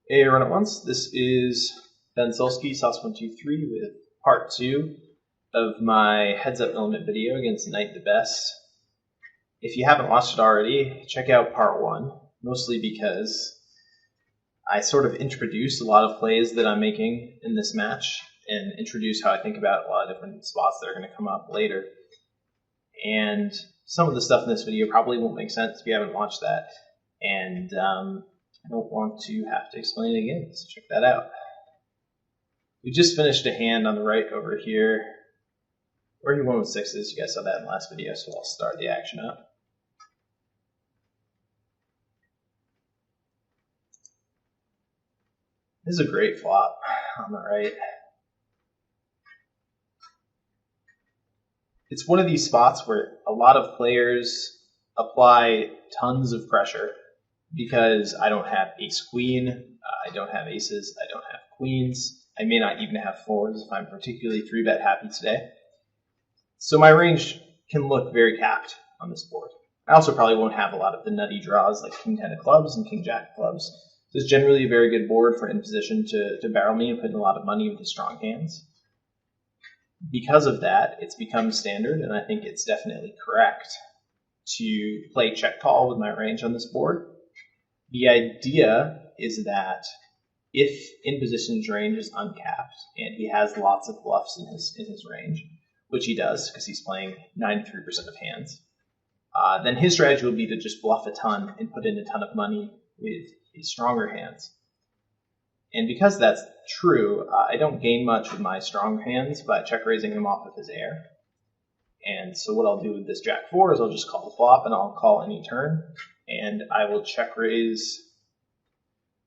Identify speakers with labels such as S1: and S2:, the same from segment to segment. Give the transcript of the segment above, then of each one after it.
S1: Hey everyone at once, this is Sulsky, Sauce123 with part 2 of my heads-up element video against KnightDaBest. If you haven't watched it already, check out part 1, mostly because I sort of introduced a lot of plays that I'm making in this match and introduce how I think about a lot of different spots that are going to come up later. And some of the stuff in this video probably won't make sense if you haven't watched that. And I don't want to have to explain it again, so check that out. We just finished a hand on the right over here, where he won with sixes. You guys saw that in the last video, so I'll start the action up. This is a great flop on the right. It's one of these spots where a lot of players apply tons of pressure because I don't have ace-queen, I don't have aces, I don't have queens, I may not even have fours if I'm particularly 3-bet happy today. So my range can look very capped on this board. I also probably won't have a lot of the nutty draws like king-10 of clubs and king-jack of clubs. This is generally a very good board for in position to barrel me and put in a lot of money with the strong hands. Because of that, it's become standard, and I think it's definitely correct to play check call with my range on this board. The idea is that if in position's range is uncapped and he has lots of bluffs in his range, which he does because he's playing 93% of hands, then his strategy will be to just bluff a ton and put in a ton of money with his stronger hands. And because that's true, I don't gain much with my strong hands by check raising him off of his air. And so what I'll do with this jack 4 is I'll just call the flop and I'll call any turn. And I will check raise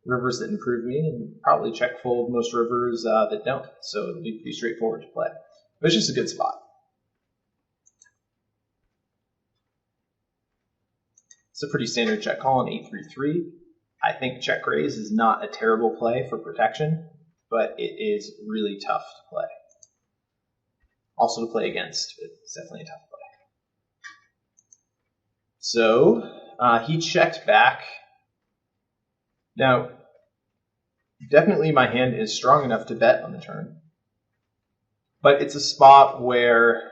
S1: rivers that improve me and probably check fold most rivers that don't. So it'll be pretty straightforward to play. But it's just a good spot. It's a pretty standard check call on 8-3-3. I think check raise is not a terrible play for protection, but it is really tough to play. Also to play against, but it's definitely a tough play. So he checked back. Now, definitely my hand is strong enough to bet on the turn, but it's a spot where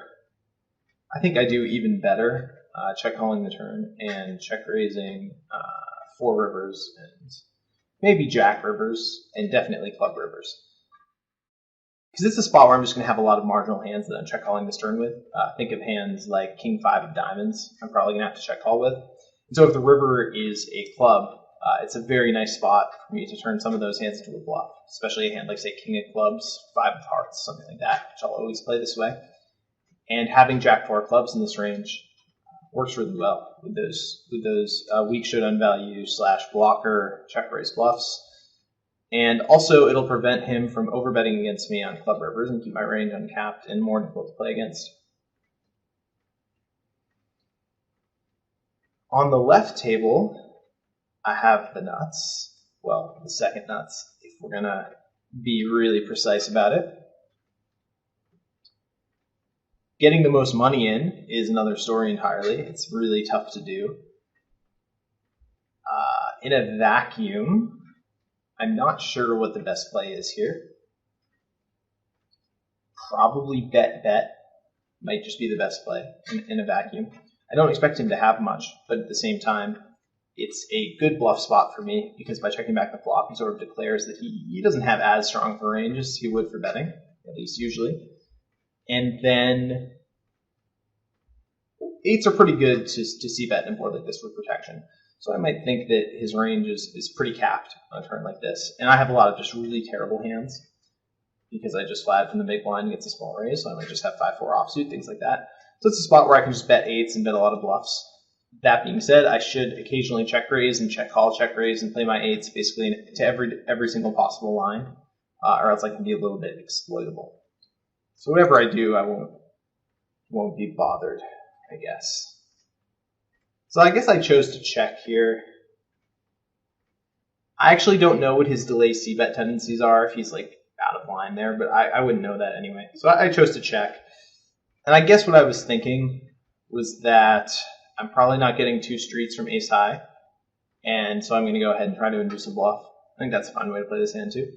S1: I think I do even better check calling the turn and check raising 4 rivers and maybe jack rivers and definitely club rivers. Because it's a spot where I'm just going to have a lot of marginal hands that I'm check calling this turn with. Think of hands like king 5 of diamonds I'm probably going to have to check call with. And so if the river is a club, it's a very nice spot for me to turn some of those hands into a bluff, especially a hand like, say, king of clubs, 5 of hearts, something like that, which I'll always play this way. And having jack 4 clubs in this range works really well with those weak showdown value / blocker check raise bluffs. And also it'll prevent him from overbetting against me on club rivers and keep my range uncapped and more difficult to play against. On the left table, I have the nuts. Well, the second nuts, if we're going to be really precise about it. Getting the most money in is another story entirely. It's really tough to do. In a vacuum, I'm not sure what the best play is here. Probably bet might just be the best play in a vacuum. I don't expect him to have much, but at the same time, it's a good bluff spot for me because by checking back the flop, he sort of declares that he doesn't have as strong for range as he would for betting, at least usually. And then 8s are pretty good to see bet in a board like this for protection. So I might think that his range is pretty capped on a turn like this. And I have a lot of just really terrible hands because I just flatted from the big blind against a small raise, so I might just have 5-4 offsuit, things like that. So it's a spot where I can just bet 8s and bet a lot of bluffs. That being said, I should occasionally check raise and check call, check raise, and play my 8s basically to every single possible line, or else I can be a little bit exploitable. So whatever I do, I won't be bothered, I guess. So I guess I chose to check here. I actually don't know what his delay c-bet tendencies are if he's like out of line there, but I wouldn't know that anyway. So I chose to check. And I guess what I was thinking was that I'm probably not getting 2 streets from ace high, and so I'm going to go ahead and try to induce a bluff. I think that's a fun way to play this hand too.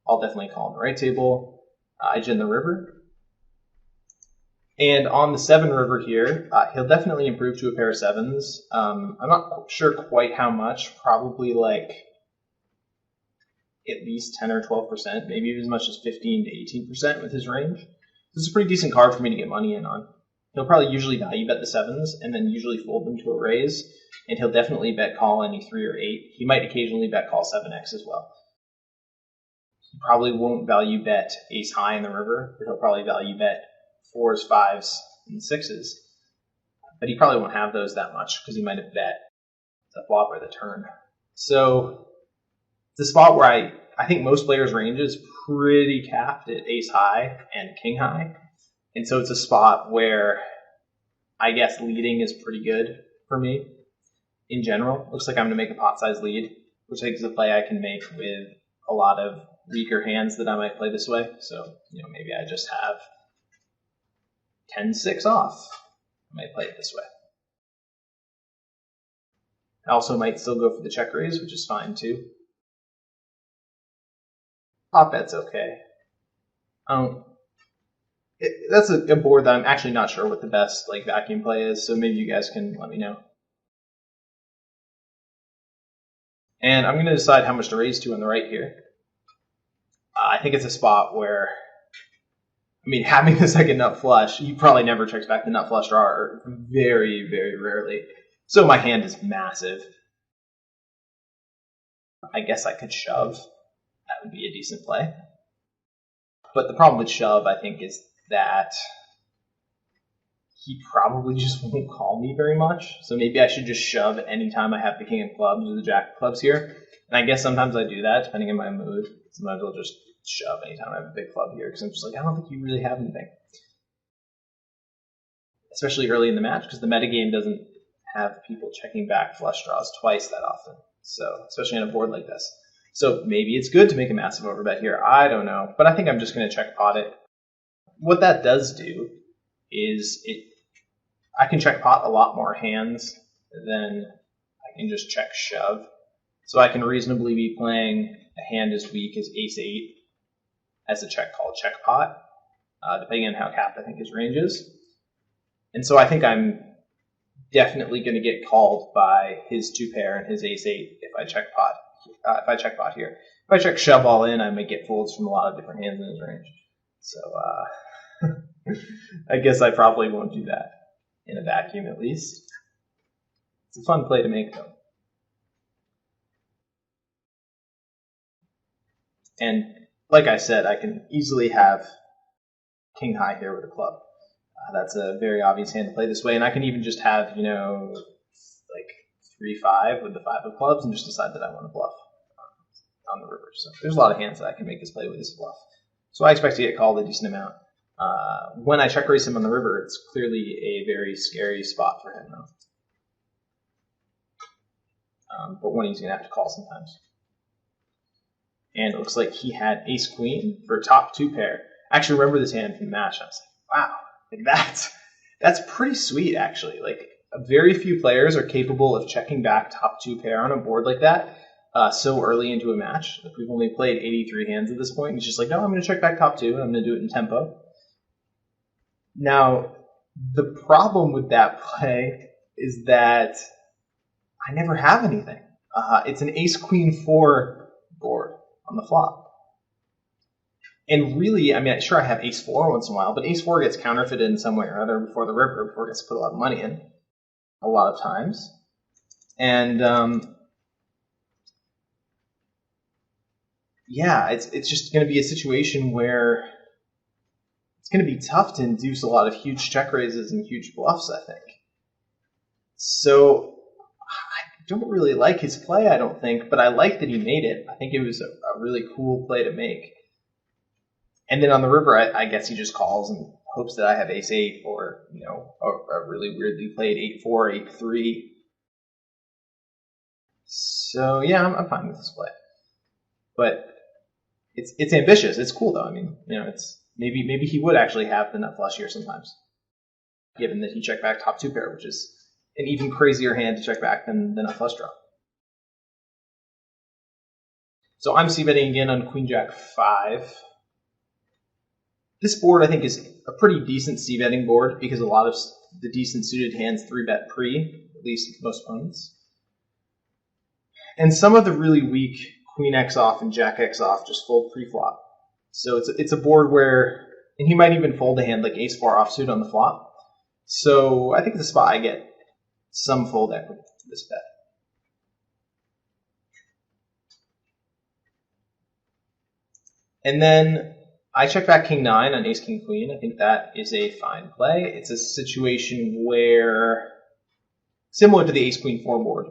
S1: I'll definitely call on the right table. I gin the river. And on the 7 river here, he'll definitely improve to a pair of 7s. I'm not sure quite how much, probably like at least 10 or 12%, maybe as much as 15 to 18% with his range. This is a pretty decent card for me to get money in on. He'll probably usually value bet the 7s and then usually fold them to a raise, and he'll definitely bet call any 3 or 8. He might occasionally bet call 7x as well. He probably won't value bet ace high in the river, but he'll probably value bet 4s, 5s, and 6s. But he probably won't have those that much because he might have bet the flop or the turn. So it's a spot where I think most players' range is pretty capped at ace high and king high. And so it's a spot where I guess leading is pretty good for me in general. Looks like I'm going to make a pot size lead, which I think is a play I can make with a lot of weaker hands that I might play this way. So, maybe I just have 10-6 off. I might play it this way. I also might still go for the check raise, which is fine too. Pop bet's okay. That's a board that I'm actually not sure what the best vacuum play is, so maybe you guys can let me know. And I'm going to decide how much to raise to on the right here. I think it's a spot where, having the second nut flush, he probably never checks back the nut flush draw, or very, very rarely. So my hand is massive. I guess I could shove. That would be a decent play. But the problem with shove, I think, is that he probably just won't call me very much. So maybe I should just shove anytime I have the king of clubs or the jack of clubs here. And I guess sometimes I do that, depending on my mood. Sometimes I'll just shove anytime I have a big club here, because I'm just like, I don't think you really have anything. Especially early in the match, because the metagame doesn't have people checking back flush draws twice that often. So, especially on a board like this. So maybe it's good to make a massive overbet here. I don't know. But I think I'm just going to check pot it. What that does do is I can check pot a lot more hands than I can just check shove. So I can reasonably be playing a hand as weak as ace-8 as a check call check pot, depending on how capped I think his range is. And so I think I'm definitely going to get called by his 2-pair and his ace-8 if I check pot. If I check pot here. If I check shove all in, I might get folds from a lot of different hands in his range. So I guess I probably won't do that in a vacuum, at least. It's a fun play to make, though. And like I said, I can easily have king high here with a club. That's a very obvious hand to play this way. And I can even just have, 3-5 with the 5 of clubs and just decide that I want to bluff on the river. So there's a lot of hands that I can make this play with this bluff. So I expect to get called a decent amount. When I check raise him on the river, it's clearly a very scary spot for him, though. But one he's going to have to call sometimes. And it looks like he had ace-queen for top 2-pair. I actually remember this hand from the match. I was like, wow, that's pretty sweet, actually. Very few players are capable of checking back top 2-pair on a board like that so early into a match. We've only played 83 hands at this point. He's just like, no, I'm going to check back top 2, and I'm going to do it in tempo. Now, the problem with that play is that I never have anything. It's an ace-queen 4 board on the flop. And really, sure I have ace-4 once in a while, but ace-4 gets counterfeited in some way or other before the river, before it gets to put a lot of money in, a lot of times. And it's just going to be a situation where it's going to be tough to induce a lot of huge check raises and huge bluffs, I think. So I don't really like his play, I don't think, but I like that he made it. I think it was a really cool play to make. And then on the river, I guess he just calls and hopes that I have ace-8 or, a really weirdly played 8-4, 8-3. So, yeah, I'm fine with this play. But it's ambitious. It's cool, though. It's maybe he would actually have the nut flush here sometimes, given that he checked back top 2-pair, which is an even crazier hand to check back than the nut flush draw. So I'm c-betting again on Queen Jack 5. This board I think is a pretty decent c-betting board because a lot of the decent suited hands 3-bet pre, at least most opponents. And some of the really weak Queen X off and Jack X off just fold pre-flop. So it's a board where, and he might even fold a hand like Ace 4 offsuit on the flop. So I think it's a spot I get some fold equity for this bet. And then I check back King 9 on Ace King Queen. I think that is a fine play. It's a situation where, similar to the Ace Queen 4 board,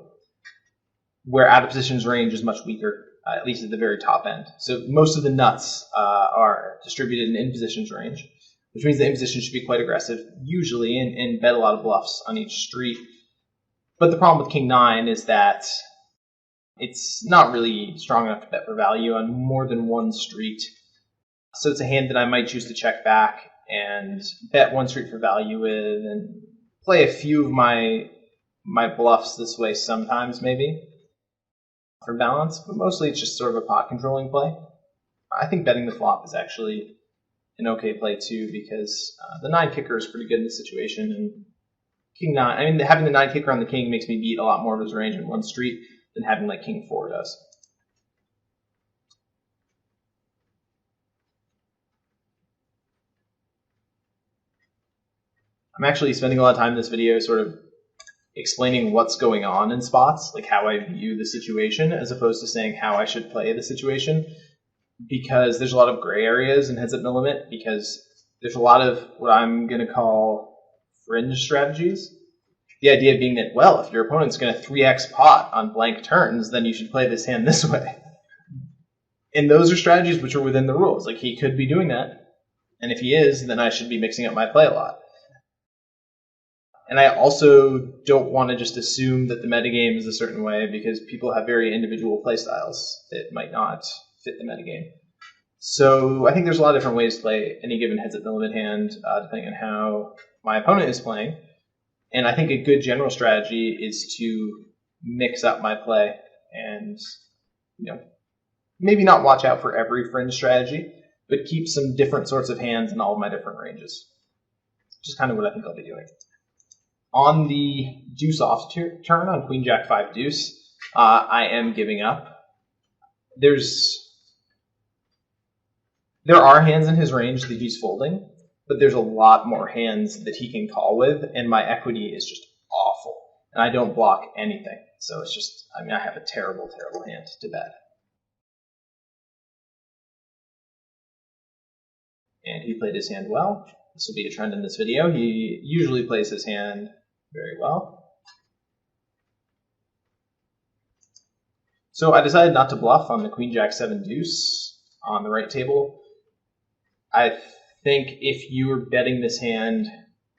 S1: where out of position's range is much weaker, at least at the very top end. So most of the nuts are distributed in position's range, which means the in position should be quite aggressive, usually, and bet a lot of bluffs on each street. But the problem with King 9 is that it's not really strong enough to bet for value on more than one street. So it's a hand that I might choose to check back and bet one street for value with and play a few of my bluffs this way sometimes, maybe, for balance. But mostly it's just sort of a pot controlling play. I think betting the flop is actually an okay play too because the 9 kicker is pretty good in this situation. And King 9, I mean, having the 9 kicker on the king makes me beat a lot more of his range in one street than having like King 4 does. I'm actually spending a lot of time in this video sort of explaining what's going on in spots, like how I view the situation, as opposed to saying how I should play the situation, because there's a lot of gray areas in heads up no limit, because there's a lot of what I'm going to call fringe strategies. The idea being that, well, if your opponent's going to 3x pot on blank turns, then you should play this hand this way. And those are strategies which are within the rules. Like, he could be doing that. And if he is, then I should be mixing up my play a lot. And I also don't want to just assume that the metagame is a certain way because people have very individual play styles that might not fit the metagame. So I think there's a lot of different ways to play any given heads up no limit hand, depending on how my opponent is playing. And I think a good general strategy is to mix up my play and, maybe not watch out for every fringe strategy, but keep some different sorts of hands in all of my different ranges, which is kind of what I think I'll be doing. On the deuce off turn on Queen Jack 5 deuce, I am giving up. There are hands in his range that he's folding, but there's a lot more hands that he can call with, and my equity is just awful. And I don't block anything. So it's just, I have a terrible, terrible hand to bet. And he played his hand well. This will be a trend in this video. He usually plays his hand very well. So I decided not to bluff on the Queen Jack 7 deuce on the right table. I think if you are betting this hand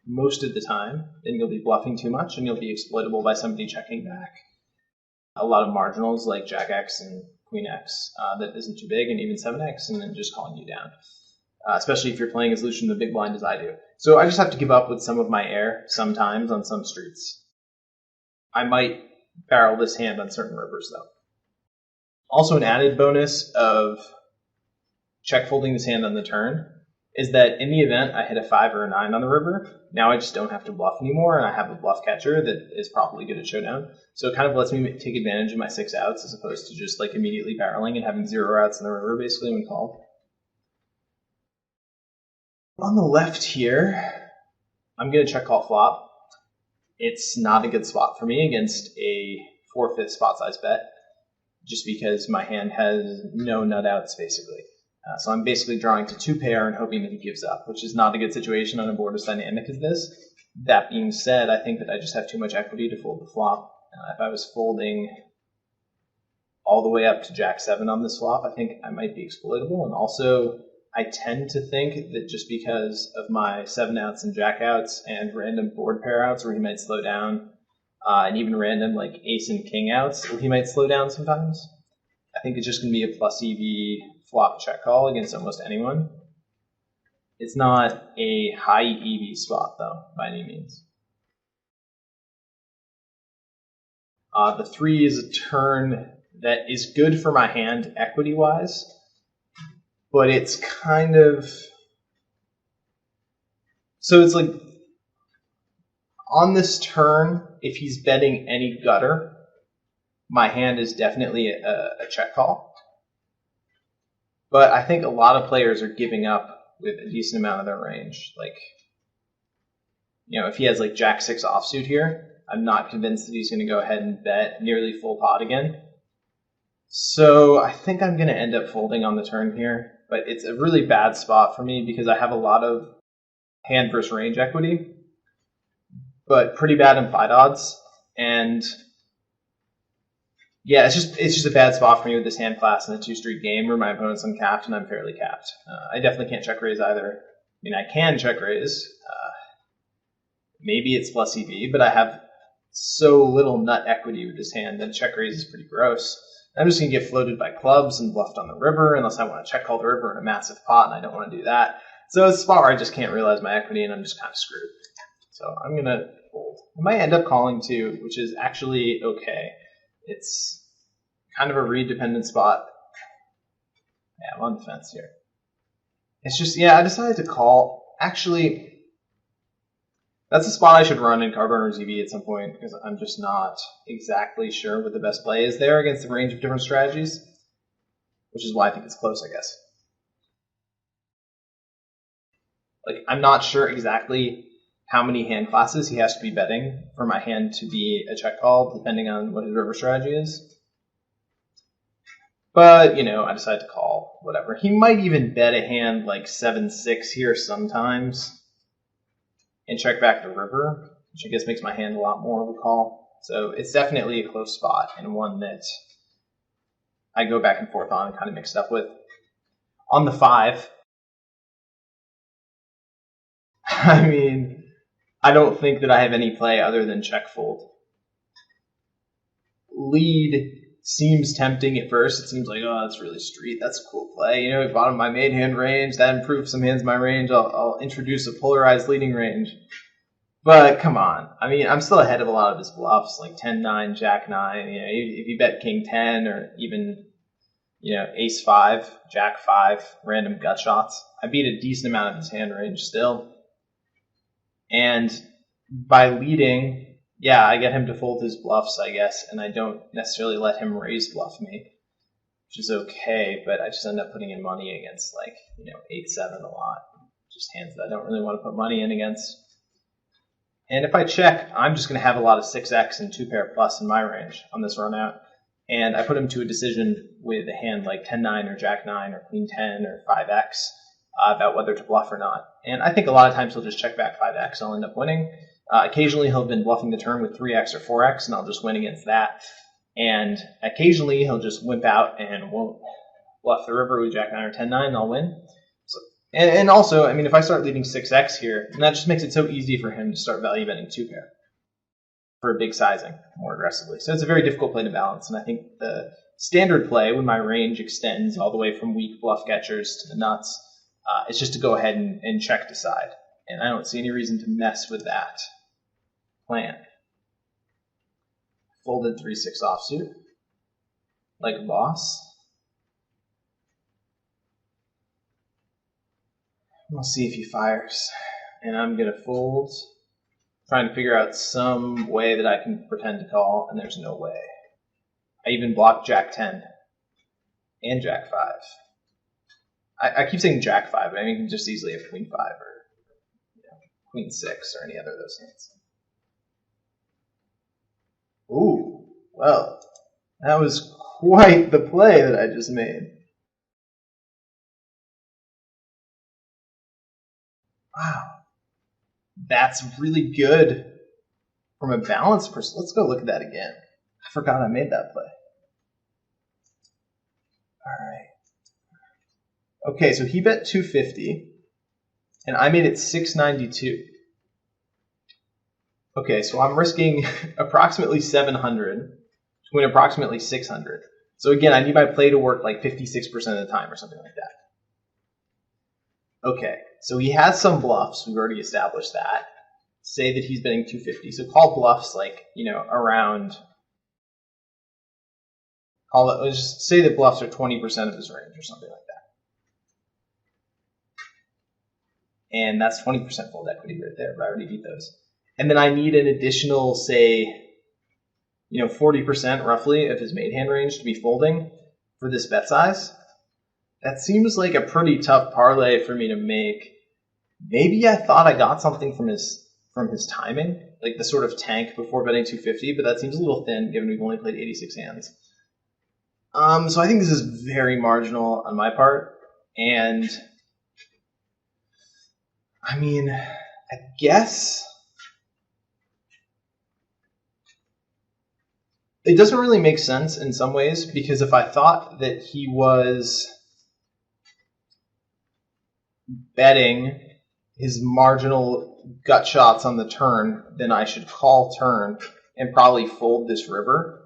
S1: most of the time, then you'll be bluffing too much and you'll be exploitable by somebody checking back a lot of marginals like Jack X and Queen X that isn't too big, and even 7X, and then just calling you down. Especially if you're playing as loose in the big blind as I do. So I just have to give up with some of my air sometimes on some streets. I might barrel this hand on certain rivers, though. Also, an added bonus of check folding this hand on the turn is that in the event I hit a 5 or a 9 on the river, now I just don't have to bluff anymore, and I have a bluff catcher that is probably good at showdown. So it kind of lets me take advantage of my 6 outs as opposed to just like immediately barreling and having 0 outs in the river basically when called. On the left here, I'm going to check call flop. It's not a good spot for me against a 4/5 spot size bet, just because my hand has no nut outs basically. So I'm basically drawing to 2 pair and hoping that he gives up, which is not a good situation on a board as dynamic as this. That being said, I think that I just have too much equity to fold the flop. If I was folding all the way up to Jack 7 on this flop, I think I might be exploitable. And also, I tend to think that just because of my 7 outs and Jack outs and random board pair outs where he might slow down, and even random like Ace and King outs where he might slow down sometimes, I think it's just going to be a plus EV flop check call against almost anyone. It's not a high EV spot though, by any means. The 3 is a turn that is good for my hand equity-wise, but it's kind of... So it's like, on this turn, if he's betting any gutter, my hand is definitely a check call. But I think a lot of players are giving up with a decent amount of their range. Like, you know, if he has like Jack-6 offsuit here, I'm not convinced that he's going to go ahead and bet nearly full pot again. So I think I'm going to end up folding on the turn here. But it's a really bad spot for me because I have a lot of hand versus range equity, but pretty bad implied odds. And yeah, it's just a bad spot for me with this hand class in a 2-street game where my opponent's uncapped and I'm fairly capped. I definitely can't check raise either. I mean, I can check raise. Maybe it's plus EV, but I have so little nut equity with this hand that check raise is pretty gross. I'm just going to get floated by clubs and bluffed on the river unless I want to check call the river in a massive pot, and I don't want to do that. So it's a spot where I just can't realize my equity and I'm just kind of screwed. So I'm going to fold. I might end up calling too, which is actually okay. It's kind of a read-dependent spot. Yeah, I'm on the fence here. It's just, yeah, I decided to call. Actually, that's a spot I should run in Card Runner's EV at some point because I'm just not exactly sure what the best play is there against the range of different strategies, which is why I think it's close, I guess. Like, I'm not sure exactly how many hand classes he has to be betting for my hand to be a check call, depending on what his river strategy is. But, you know, I decided to call, whatever. He might even bet a hand like 7-6 here sometimes and check back the river, which I guess makes my hand a lot more of a call. So it's definitely a close spot and one that I go back and forth on and kind of mixed up with. On the 5, I mean, I don't think that I have any play other than check fold. Lead seems tempting at first. It seems like, oh, that's really street. That's a cool play. You know, bottom of my main hand range. That improves some hands in my range. I'll introduce a polarized leading range. But come on. I mean, I'm still ahead of a lot of his bluffs, like 10-9, Jack-9. You know, if you bet King-10 or even, you know, Ace-5, Jack-5, random gut shots, I beat a decent amount of his hand range still. And by leading, yeah, I get him to fold his bluffs, I guess, and I don't necessarily let him raise bluff me, which is okay, but I just end up putting in money against, like, you know, 8-7 a lot. Just hands that I don't really want to put money in against. And if I check, I'm just going to have a lot of 6x and 2-pair plus in my range on this run out. And I put him to a decision with a hand like 10-9 or Jack-9 or Queen-10 or 5x about whether to bluff or not. And I think a lot of times he'll just check back 5x and I'll end up winning. Occasionally he'll have been bluffing the turn with 3x or 4x, and I'll just win against that. And occasionally he'll just wimp out and won't bluff the river with Jack-9 or 10-9, and I'll win. So, and also, I mean, if I start leading 6x here, and that just makes it so easy for him to start value betting 2-pair for a big sizing more aggressively. So it's a very difficult play to balance, and I think the standard play when my range extends all the way from weak bluff catchers to the nuts, it's just to go ahead and check decide. And I don't see any reason to mess with that plan. Folded 3-6 offsuit, like a boss. We'll see if he fires. And I'm going to fold, trying to figure out some way that I can pretend to call, and there's no way. I even blocked Jack-10 and Jack-5. I keep saying Jack-5, but I mean, you can just easily have Queen-5 or Queen-6 or any other of those hands. Ooh, well, that was quite the play that I just made. Wow, that's really good from a balance perspective. Let's go look at that again. I forgot I made that play. All right. Okay, so he bet 250, and I made it 692. Okay, so I'm risking approximately 700 to win approximately 600. So again, I need my play to work like 56% of the time or something like that. Okay, so he has some bluffs. We've already established that. Say that he's betting 250. So call bluffs like, you know, around call it, let's just say that bluffs are 20% of his range or something like that. And that's 20% fold equity right there, but I already beat those. And then I need an additional, say, 40% roughly of his made hand range to be folding for this bet size. That seems like a pretty tough parlay for me to make. Maybe I thought I got something from his timing, like the sort of tank before betting 250, but that seems a little thin given we've only played 86 hands. So I think this is very marginal on my part, and I mean, I guess it doesn't really make sense in some ways, because if I thought that he was betting his marginal gut shots on the turn, then I should call turn and probably fold this river.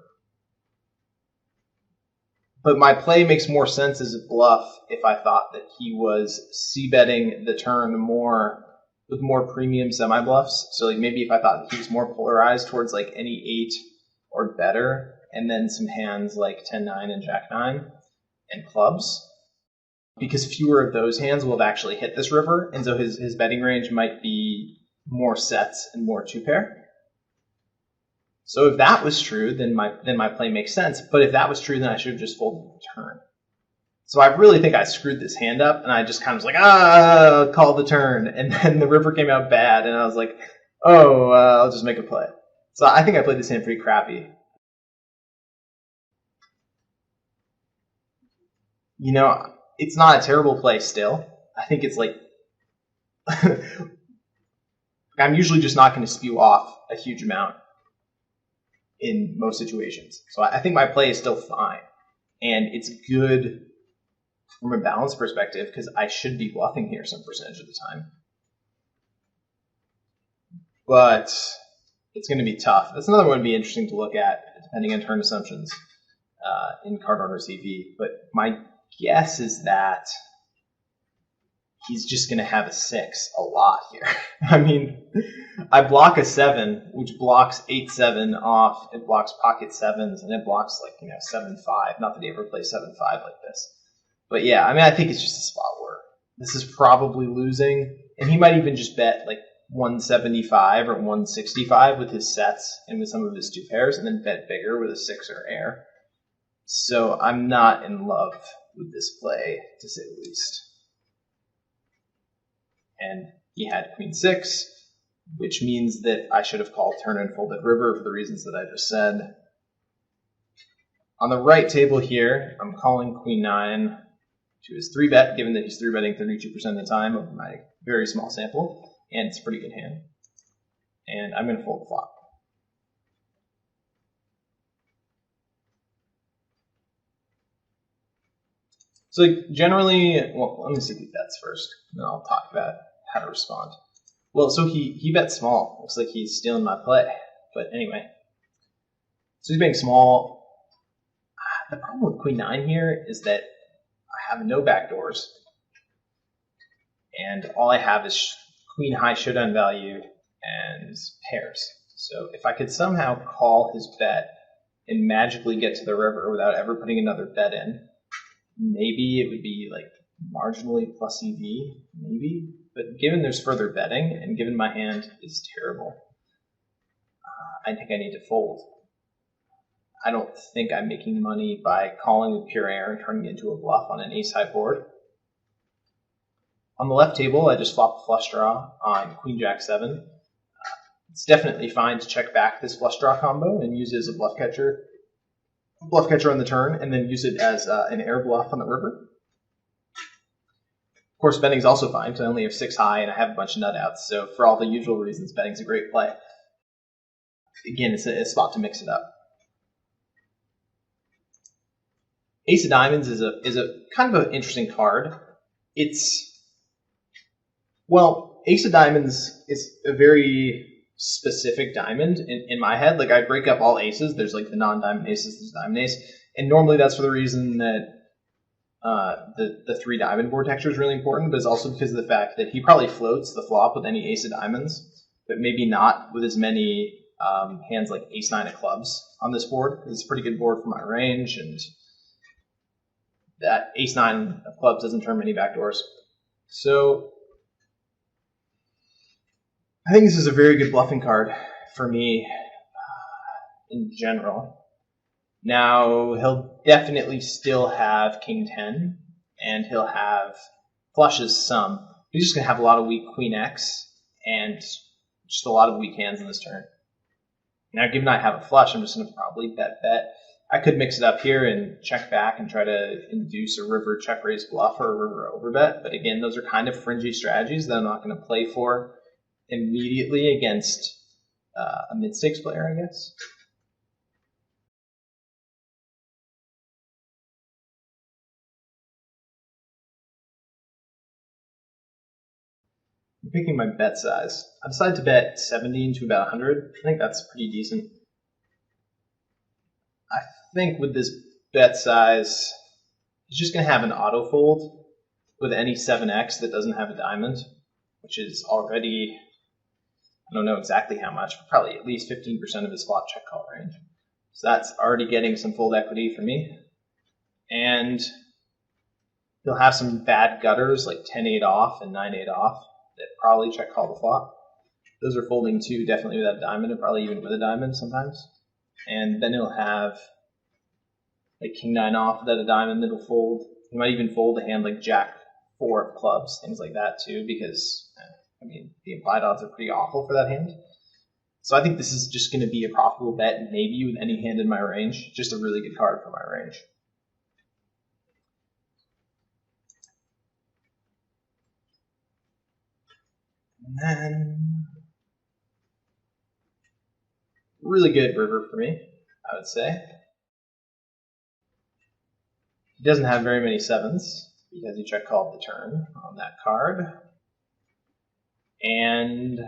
S1: But my play makes more sense as a bluff if I thought that he was c-betting the turn more with more premium semi-bluffs. So like maybe if I thought he was more polarized towards like any 8 or better, and then some hands like 10-9 and Jack-9 and clubs, because fewer of those hands will have actually hit this river, and so his betting range might be more sets and more 2-pair. So if that was true, then my play makes sense. But if that was true, then I should have just folded the turn. So I really think I screwed this hand up, and I just kind of was like, call the turn. And then the river came out bad, and I was like, I'll just make a play. So I think I played this hand pretty crappy. It's not a terrible play still. I think it's like, I'm usually just not going to spew off a huge amount in most situations. So I think my play is still fine. And it's good from a balance perspective because I should be bluffing here some percentage of the time. But it's going to be tough. That's another one to be interesting to look at, depending on turn assumptions in card order CV. But my guess is that he's just going to have a 6 a lot here. I mean, I block a 7, which blocks 8-7 off. It blocks pocket 7s, and it blocks 7-5. Not that he ever plays 7-5 like this. But yeah, I mean, I think it's just a spot where this is probably losing, and he might even just bet 175 or 165 with his sets and with some of his 2 pairs, and then bet bigger with a 6 or air. So I'm not in love with this play, to say the least. And he had queen 6, which means that I should have called turn and folded river for the reasons that I just said. On the right table here, I'm calling queen 9 to his 3-bet, given that he's 3-betting 32% of the time of my very small sample, and it's a pretty good hand. And I'm going to fold the flop. So generally, well, let me see the bets first, and then I'll talk about how to respond. Well, so he bet small. Looks like he's stealing my play. But anyway, so he's betting small. The problem with queen 9 here is that I have no backdoors, and all I have is queen high showdown value and pairs. So if I could somehow call his bet and magically get to the river without ever putting another bet in, maybe it would be marginally plus EV, maybe. But given there's further betting, and given my hand is terrible, I think I need to fold. I don't think I'm making money by calling with pure air and turning it into a bluff on an ace-high board. On the left table, I just flopped a flush draw on queen jack 7. It's definitely fine to check back this flush draw combo and use it as a bluff catcher on the turn, and then use it as an air bluff on the river. Of course, betting is also fine, because I only have 6 high and I have a bunch of nut outs, so for all the usual reasons, betting's a great play. Again, it's a spot to mix it up. Ace of Diamonds is a kind of an interesting card. Ace of Diamonds is a very specific diamond in my head. I break up all aces. There's the non-diamond aces, there's diamond ace, and normally that's for the reason that the 3 diamond board texture is really important, but it's also because of the fact that he probably floats the flop with any ace of diamonds, but maybe not with as many hands like ace 9 of clubs on this board. It's a pretty good board for my range, and that ace-9 of clubs doesn't turn many backdoors. So I think this is a very good bluffing card for me in general. Now, he'll definitely still have king 10, and he'll have flushes some. He's just going to have a lot of weak queen x, and just a lot of weak hands in this turn. Now, given I have a flush, I'm just going to probably bet. I could mix it up here and check back and try to induce a river check raise bluff or a river overbet. But again, those are kind of fringy strategies that I'm not going to play for immediately against a mid-stakes player, I guess. I'm picking my bet size. I decided to bet 70 to about 100. I think that's pretty decent. I think with this bet size, he's just going to have an auto fold with any 7x that doesn't have a diamond, which is already, I don't know exactly how much, but probably at least 15% of his flop check call range. So that's already getting some fold equity for me. And he'll have some bad gutters like 10-8 off and 9-8 off that probably check call the flop. Those are folding too, definitely without a diamond, and probably even with a diamond sometimes. And then he'll have like king 9 off without a diamond that'll fold. He might even fold a hand like jack 4 of clubs, things like that too, because I mean the implied odds are pretty awful for that hand. So I think this is just going to be a profitable bet, maybe with any hand in my range. Just a really good card for my range. And then really good river for me, I would say. He doesn't have very many 7s because he check called the turn on that card. And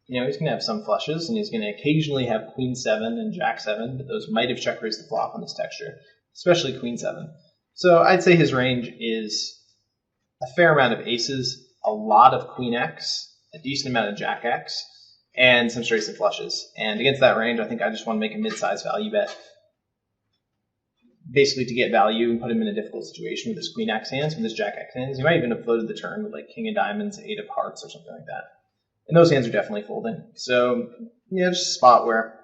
S1: you know, he's going to have some flushes, and he's going to occasionally have queen 7 and jack 7, but those might have check raised the flop on this texture, especially queen 7. So I'd say his range is a fair amount of aces, a lot of queen x, a decent amount of jack x, and some straights and flushes. And against that range, I think I just want to make a mid-sized value bet, basically to get value and put him in a difficult situation with his queen x hands, with his jack x hands. He might even have floated the turn with like king of diamonds, 8 of hearts, or something like that. And those hands are definitely folding. So, yeah, just a spot where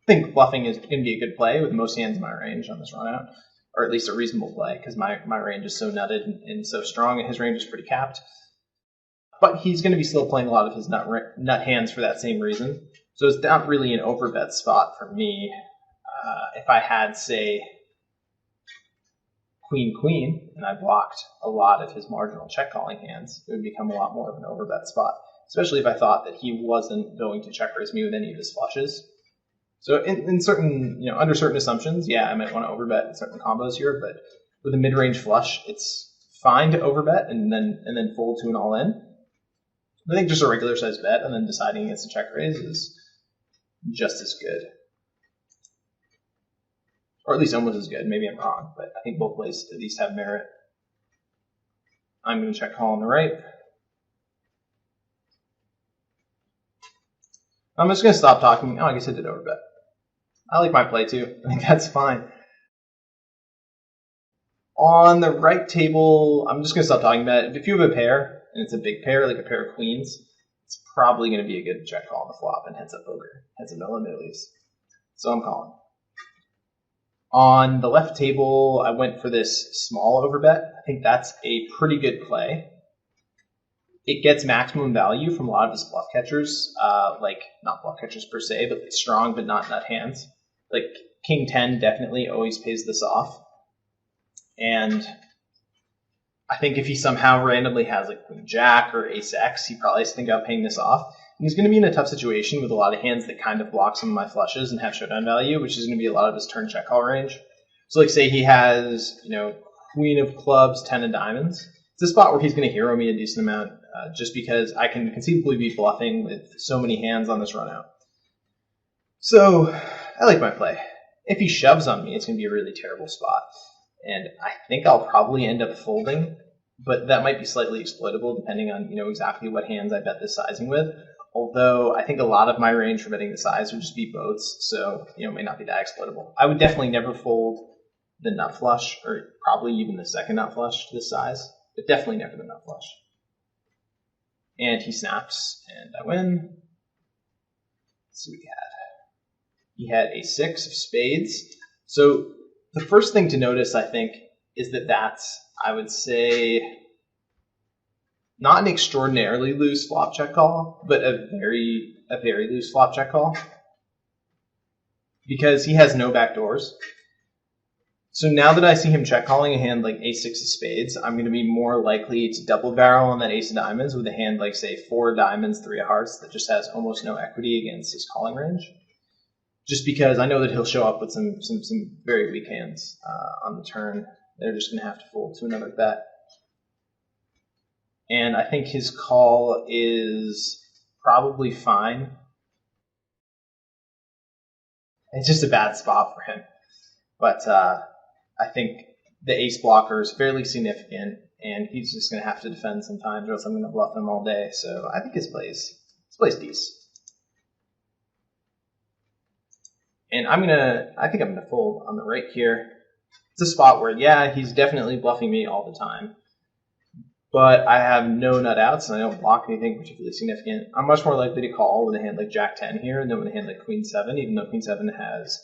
S1: I think bluffing is going to be a good play with most hands in my range on this run out, or at least a reasonable play, because my range is so nutted and so strong, and his range is pretty capped. But he's going to be still playing a lot of his nut hands for that same reason. So it's not really an overbet spot for me. If I had, say, queen, and I blocked a lot of his marginal check calling hands, it would become a lot more of an overbet spot, especially if I thought that he wasn't going to check raise me with any of his flushes. So in certain, you know, under certain assumptions, yeah, I might want to overbet in certain combos here, but with a mid-range flush, it's fine to overbet and then fold to an all-in. I think just a regular size bet and then deciding against a check raise is just as good. Or at least almost as good. Maybe I'm wrong, but I think both plays at least have merit. I'm going to check call on the right. I'm just going to stop talking. Oh, I guess I did overbet. I like my play too. I think that's fine. On the right table, I'm just going to stop talking about it. If you have a pair, and it's a big pair, like a pair of queens, it's probably going to be a good check call on the flop and heads up poker. Heads up no limit at least. So I'm calling. On the left table, I went for this small overbet. I think that's a pretty good play. It gets maximum value from a lot of his bluff catchers, like not bluff catchers per se, but strong but not nut hands. Like king 10 definitely always pays this off. And I think if he somehow randomly has like queen jack or ace x, he probably has to think about paying this off. And he's going to be in a tough situation with a lot of hands that kind of block some of my flushes and have showdown value, which is going to be a lot of his turn check call range. So like say he has, you know, queen of clubs, 10 of diamonds. It's a spot where he's going to hero me a decent amount just because I can conceivably be bluffing with so many hands on this run out. So I like my play. If he shoves on me, it's going to be a really terrible spot. And I think I'll probably end up folding, but that might be slightly exploitable depending on, you know, exactly what hands I bet this sizing with. Although I think a lot of my range for betting the size would just be boats, so, you know, it may not be that exploitable. I would definitely never fold the nut flush, or probably even the second nut flush to this size, but definitely never the nut flush. And he snaps, and I win. Let's see what he had. He had a 6 of spades. So the first thing to notice, I think, is that that's, I would say, not an extraordinarily loose flop check call, but a very loose flop check call, because he has no backdoors. So now that I see him check calling a hand like a6 of spades, I'm going to be more likely to double barrel on that ace of diamonds with a hand like, say, 4 diamonds, 3 of hearts that just has almost no equity against his calling range. Just because I know that he'll show up with some very weak hands on the turn. They're just going to have to fold to another bet. And I think his call is probably fine. It's just a bad spot for him. But I think the ace blocker is fairly significant, and he's just going to have to defend sometimes, or else I'm going to bluff him all day. So I think his play's decent. And I think I'm gonna fold on the right here. It's a spot where, yeah, he's definitely bluffing me all the time, but I have no nut outs and I don't block anything particularly significant. I'm much more likely to call with a hand like Jack 10 here than with a hand like Queen 7, even though Queen 7 has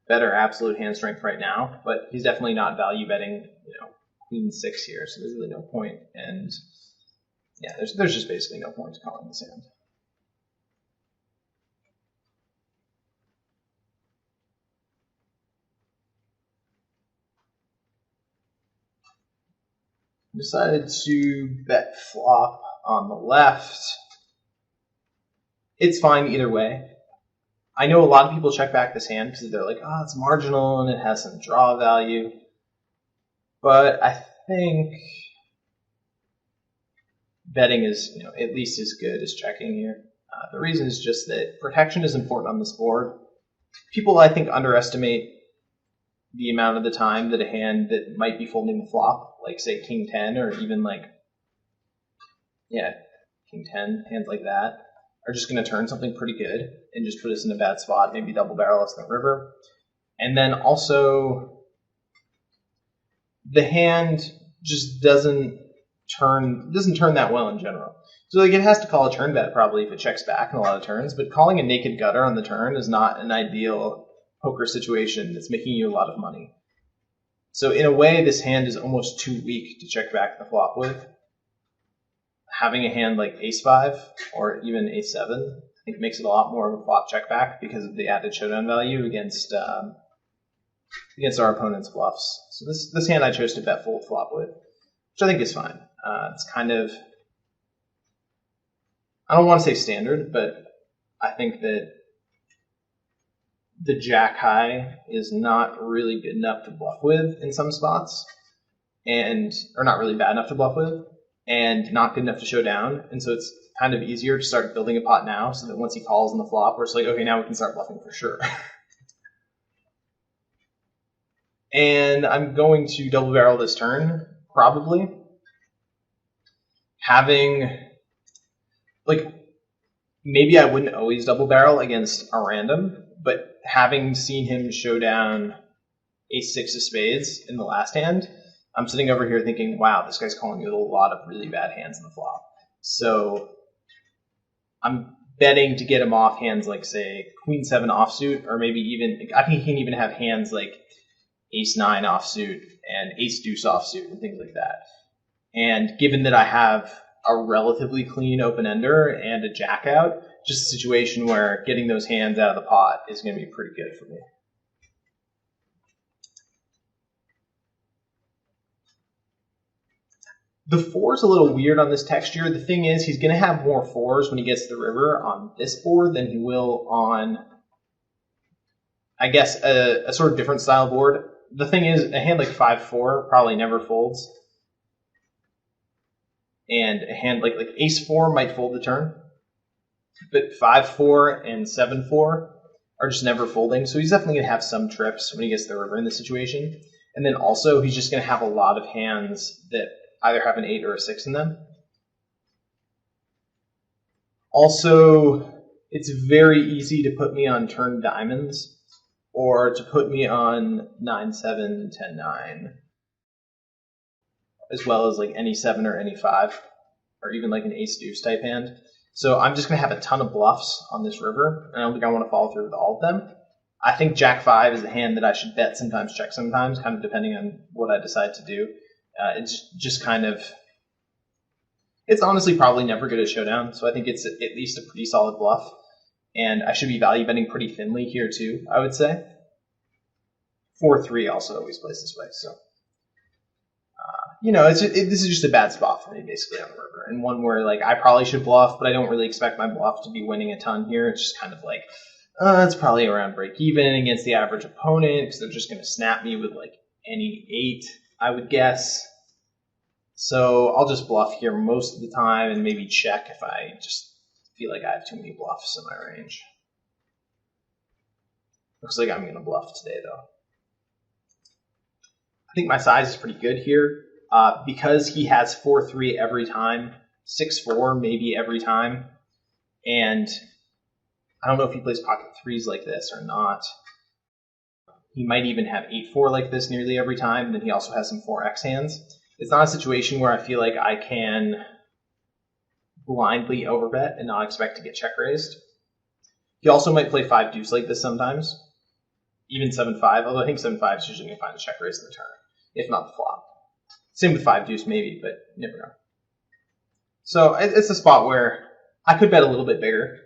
S1: better absolute hand strength right now. But he's definitely not value betting Queen 6 here, so there's really no point. And yeah, there's just basically no point to calling this hand. Decided to bet flop on the left. It's fine either way. I know a lot of people check back this hand because they're like, oh, it's marginal and it has some draw value. But I think betting is at least as good as checking here. The reason is just that protection is important on this board. People, I think, underestimate the amount of the time that a hand that might be folding the flop, like say King 10 or even like, King 10, hands like that, are just going to turn something pretty good and just put us in a bad spot, maybe double barrel us in the river. And then also, the hand just doesn't turn that well in general. So like it has to call a turn bet probably if it checks back in a lot of turns, but calling a naked gutter on the turn is not an ideal poker situation that's making you a lot of money. So in a way, this hand is almost too weak to check back the flop with. Having a hand like ace-5 or even ace-7, I think makes it a lot more of a flop check back because of the added showdown value against our opponent's bluffs. So this hand I chose to bet fold flop with, which I think is fine. It's kind of, I don't want to say standard, but I think that the jack high is not really good enough to bluff with in some spots, or not really bad enough to bluff with, and not good enough to show down. And so it's kind of easier to start building a pot now so that once he calls on the flop, we're just like, okay, now we can start bluffing for sure. And I'm going to double barrel this turn, probably. Maybe I wouldn't always double barrel against a random, but having seen him show down ace-6 of spades in the last hand, I'm sitting over here thinking, wow, this guy's calling you with a lot of really bad hands in the flop. So I'm betting to get him off hands like, say, Queen 7 offsuit, or maybe even, I think he can even have hands like ace-9 offsuit and ace-deuce offsuit and things like that. And given that I have a relatively clean open-ender and a jack out, just a situation where getting those hands out of the pot is going to be pretty good for me. The 4's a little weird on this texture. The thing is, he's going to have more 4s when he gets to the river on this board than he will on, I guess, a sort of different style board. The thing is, a hand like 5-4 probably never folds. And a hand like ace-4 might fold the turn. But 5-4 and 7-4 are just never folding. So he's definitely going to have some trips when he gets to the river in this situation. And then also, he's just going to have a lot of hands that either have an 8 or a 6 in them. Also, it's very easy to put me on turn diamonds or to put me on 9-7, 10-9, as well as like any 7 or any 5, or even like an ace-deuce type hand. So I'm just going to have a ton of bluffs on this river, and I don't think I want to follow through with all of them. I think Jack-5 is a hand that I should bet sometimes, check sometimes, kind of depending on what I decide to do. It's just kind of, it's honestly probably never good at showdown, so I think it's at least a pretty solid bluff. And I should be value betting pretty thinly here too, I would say. 4-3 also always plays this way, so. You know, this is just a bad spot for me, basically, on the river. And one where, like, I probably should bluff, but I don't really expect my bluff to be winning a ton here. It's just kind of like, it's probably around break even against the average opponent, because they're just going to snap me with, like, any 8, I would guess. So I'll just bluff here most of the time and maybe check if I just feel like I have too many bluffs in my range. Looks like I'm going to bluff today, though. I think my size is pretty good here. Because he has 4-3 every time, 6-4 maybe every time, and I don't know if he plays pocket 3s like this or not. He might even have 8-4 like this nearly every time, and then he also has some 4x hands. It's not a situation where I feel like I can blindly overbet and not expect to get check raised. He also might play 5-deuce like this sometimes, even 7-5, although I think 7-5 is usually going to find a check raise in the turn, if not the flop. Same with 5-deuce maybe, but you never know. So it's a spot where I could bet a little bit bigger,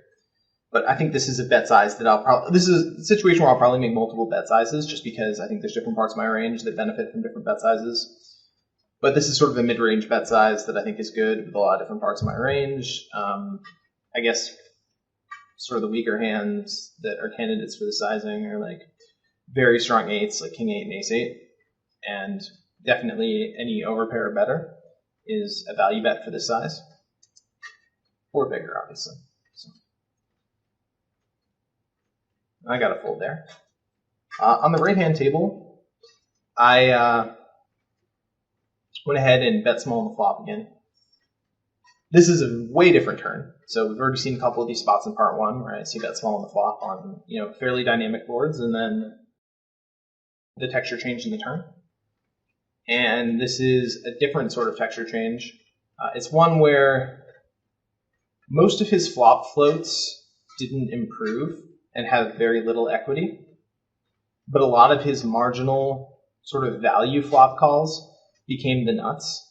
S1: but I think this is a bet size that this is a situation where I'll probably make multiple bet sizes just because I think there's different parts of my range that benefit from different bet sizes. But this is sort of a mid-range bet size that I think is good with a lot of different parts of my range. I guess sort of the weaker hands that are candidates for the sizing are like very strong 8s, like King 8 and Ace 8, and definitely any overpair or better is a value bet for this size, or bigger, obviously. So I got a fold there. On the right-hand table, I went ahead and bet small on the flop again. This is a way different turn. So we've already seen a couple of these spots in part 1 where I see bet small on the flop on fairly dynamic boards, and then the texture change in the turn. And this is a different sort of texture change. It's one where most of his flop floats didn't improve and have very little equity, but a lot of his marginal sort of value flop calls became the nuts.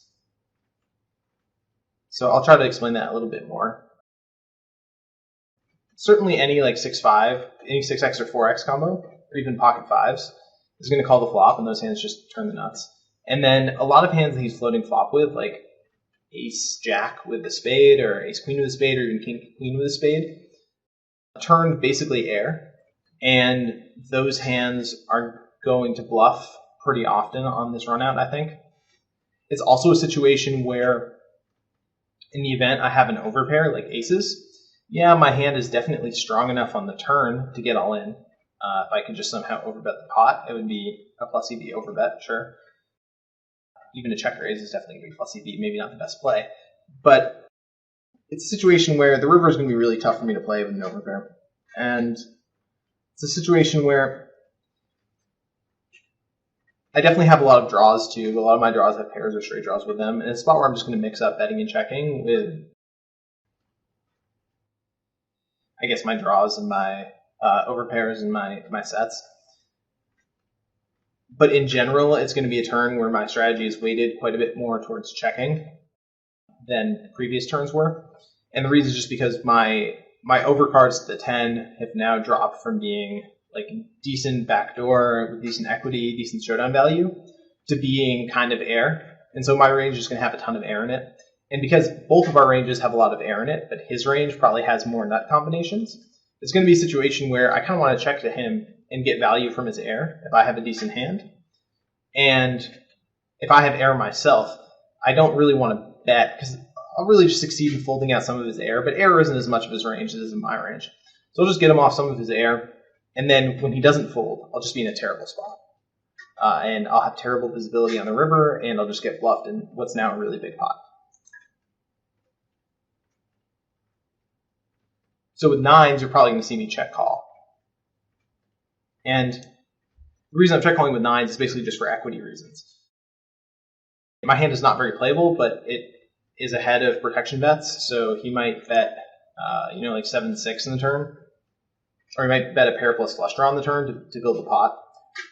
S1: So I'll try to explain that a little bit more. Certainly any like 6-5, any 6x or 4x combo, or even pocket 5s, is going to call the flop, and those hands just turn the nuts. And then a lot of hands that he's floating flop with, like ace-jack with the spade, or ace-queen with the spade, or even king-queen with the spade, turn basically air. And those hands are going to bluff pretty often on this run out, I think. It's also a situation where, in the event I have an overpair, like aces, yeah, my hand is definitely strong enough on the turn to get all in. If I could just somehow overbet the pot, it would be a plus EV overbet, sure. Even a check raise is definitely going to be plus EV, maybe not the best play. But it's a situation where the river is going to be really tough for me to play with an overpair. And it's a situation where I definitely have a lot of draws too. A lot of my draws have pairs or straight draws with them. And it's a spot where I'm just going to mix up betting and checking with, I guess, my draws and my overpairs and my sets. But in general, it's going to be a turn where my strategy is weighted quite a bit more towards checking than previous turns were. And the reason is just because my overcards to the 10 have now dropped from being like decent backdoor with decent equity, decent showdown value, to being kind of air. And so my range is going to have a ton of air in it. And because both of our ranges have a lot of air in it, but his range probably has more nut combinations, it's going to be a situation where I kind of want to check to him and get value from his air if I have a decent hand. And if I have air myself, I don't really want to bet because I'll really just succeed in folding out some of his air, but air isn't as much of his range as it is in my range. So I'll just get him off some of his air, and then when he doesn't fold, I'll just be in a terrible spot. And I'll have terrible visibility on the river, and I'll just get bluffed in what's now a really big pot. So with nines, you're probably going to see me check call. And the reason I'm check calling with 9s is basically just for equity reasons. My hand is not very playable, but it is ahead of protection bets, so he might bet, like 7-6 in the turn, or he might bet a pair plus flush draw on the turn to build the pot,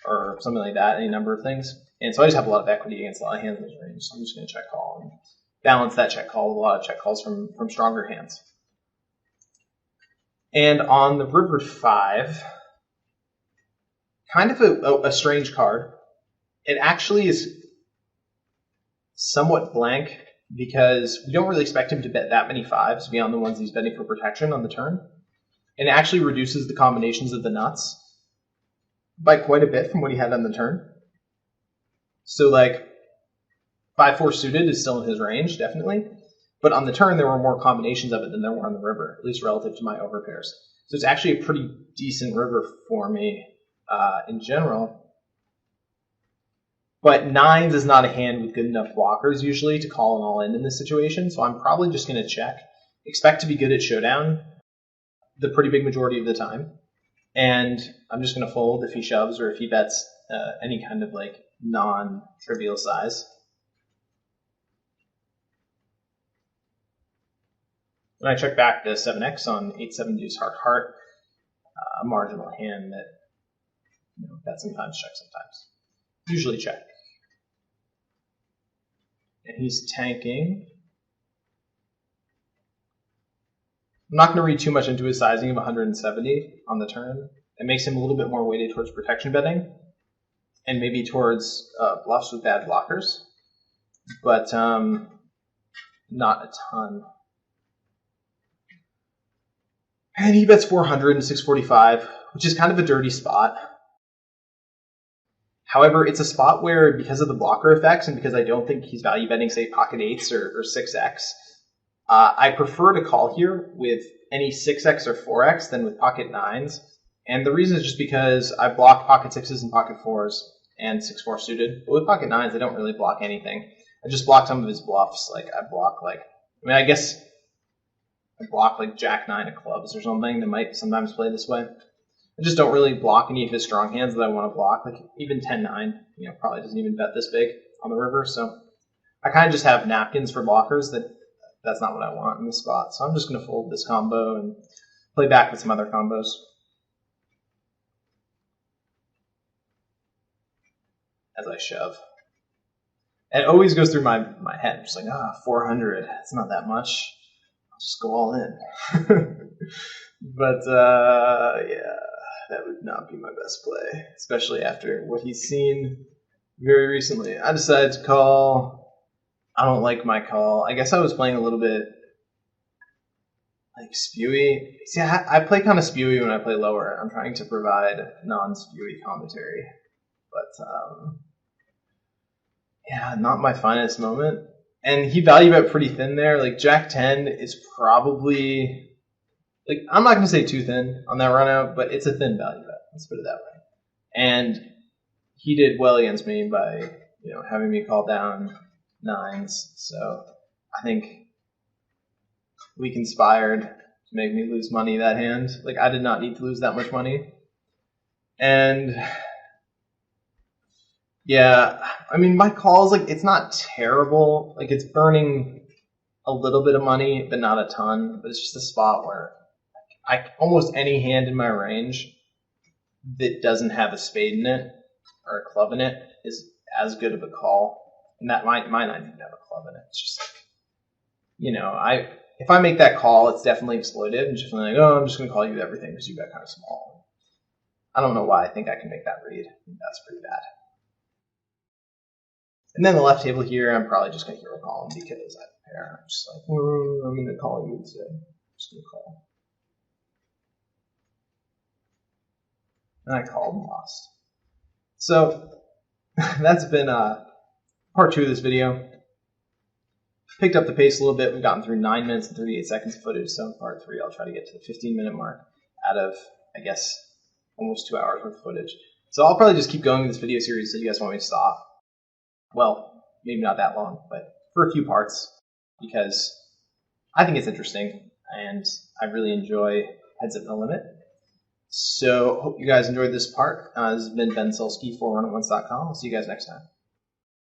S1: or something like that, any number of things. And so I just have a lot of equity against a lot of hands in this range, so I'm just going to check call and balance that check call with a lot of check calls from stronger hands. And on the river 5, kind of a strange card. It actually is somewhat blank because we don't really expect him to bet that many 5s beyond the ones he's betting for protection on the turn. And it actually reduces the combinations of the nuts by quite a bit from what he had on the turn. So like 5-4 suited is still in his range, definitely. But on the turn, there were more combinations of it than there were on the river, at least relative to my overpairs. So it's actually a pretty decent river for me in general. But 9s is not a hand with good enough blockers usually to call an all-in this situation, so I'm probably just going to check. Expect to be good at showdown the pretty big majority of the time. And I'm just going to fold if he shoves or if he bets any kind of like non-trivial size. When I check back to 7x on 8-7 deuce heart heart, a marginal hand that bet sometimes, check sometimes. Usually check. And he's tanking. I'm not going to read too much into his sizing of 170 on the turn. It makes him a little bit more weighted towards protection betting and maybe towards bluffs with bad blockers, but not a ton. And he bets 400 and 645, which is kind of a dirty spot. However, it's a spot where, because of the blocker effects and because I don't think he's value betting, say, pocket 8s or 6x, I prefer to call here with any 6x or 4x than with pocket 9s. And the reason is just because I block pocket 6s and pocket 4s and 6-4 suited. But with pocket 9s, I don't really block anything. I just block some of his bluffs. Like, I block, I guess I block, Jack 9 of clubs or something that might sometimes play this way. I just don't really block any of his strong hands that I want to block. Like, even 10-9, probably doesn't even bet this big on the river. So I kind of just have napkins for blockers that's not what I want in this spot. So I'm just going to fold this combo and play back with some other combos. As I shove. And it always goes through my head. I'm just like, 400. It's not that much. I'll just go all in. But, yeah, that would not be my best play, especially after what he's seen very recently. I decided to call. I don't like my call. I guess I was playing a little bit spewy. See, I play kind of spewy when I play lower. I'm trying to provide non-spewy commentary. But, yeah, not my finest moment. And he value bet pretty thin there. Jack 10 is probably, I'm not going to say too thin on that run out, but it's a thin value bet. Let's put it that way. And he did well against me by, having me call down 9s. So I think we conspired to make me lose money that hand. I did not need to lose that much money. And yeah, I mean, my calls, it's not terrible. It's burning a little bit of money, but not a ton. But it's just a spot where almost any hand in my range that doesn't have a spade in it or a club in it is as good of a call. And that might not even have a club in it. It's just if I make that call, it's definitely exploited. And just I'm just going to call you everything because you got kind of small. I don't know why I think I can make that read. I think that's pretty bad. And then the left table here, I'm probably just going to hero call him because I have a pair. I'm just I'm going to call you today. I'm just going to call. And I called and lost. So that's been part 2 of this video. Picked up the pace a little bit. We've gotten through 9 minutes and 38 seconds of footage. So in part 3, I'll try to get to the 15-minute mark out of, I guess, almost 2 hours worth of footage. So I'll probably just keep going with this video series so you guys want me to stop. Well, maybe not that long, but for a few parts, because I think it's interesting, and I really enjoy Heads Up No Limit. So hope you guys enjoyed this part. This has been Ben Sulsky for 101.com. I'll see you guys next time.